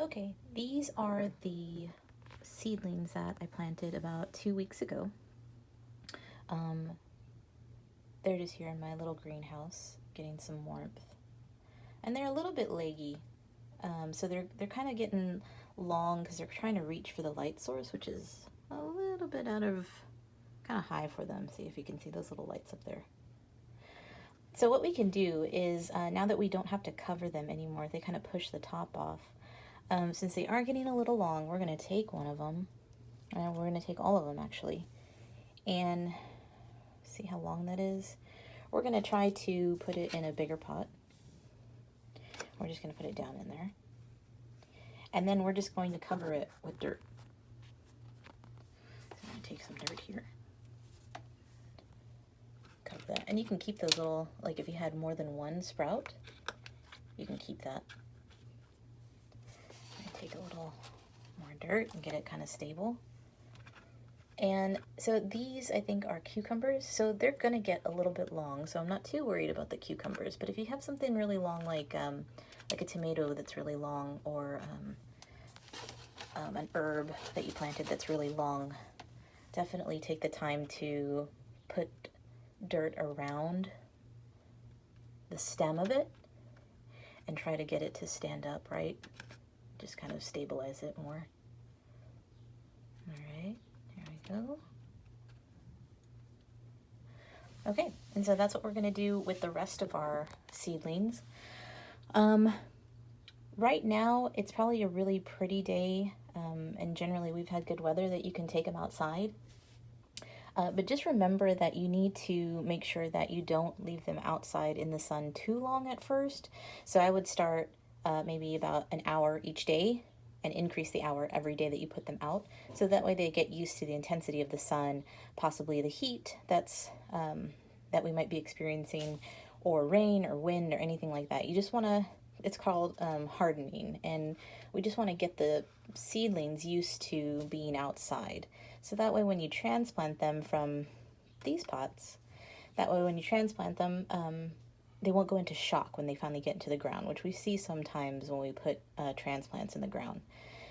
Okay, these are the seedlings that I planted about 2 weeks ago. Um, they're just here in my little greenhouse getting some warmth. And they're a little bit leggy. So they're kind of getting long because they're trying to reach for the light source, which is a little bit out of kind of high for them. See if you can see those little lights up there. So what we can do is now that we don't have to cover them anymore, they kind of push the top off. Since they are getting a little long, we're going to take one of them, and we're going to take all of them actually, and see how long that is. We're going to try to put it in a bigger pot. We're just going to put it down in there. And then we're just going to cover it with dirt. So I'm going to take some dirt here. Cover that. And you can keep those little, like if you had more than one sprout, you can keep that. Take a little more dirt and get it kind of stable. And so these, I think, are cucumbers. So they're going to get a little bit long. So I'm not too worried about the cucumbers. But if you have something really long, like a tomato that's really long, or an herb that you planted that's really long, definitely take the time to put dirt around the stem of it and try to get it to stand up, right? Just kind of stabilize it more. All right, here we go. Okay, and so that's what we're going to do with the rest of our seedlings. Right now, it's probably a really pretty day, and generally we've had good weather that you can take them outside. But just remember that you need to make sure that you don't leave them outside in the sun too long at first. So I would start maybe about an hour each day and increase the hour every day that you put them out. So that way they get used to the intensity of the sun, possibly the heat that we might be experiencing, or rain or wind or anything like that. You just want to, it's called hardening, and we just want to get the seedlings used to being outside. So that way when you transplant them from these pots, that way when you transplant them, they won't go into shock when they finally get into the ground, which we see sometimes when we put transplants in the ground.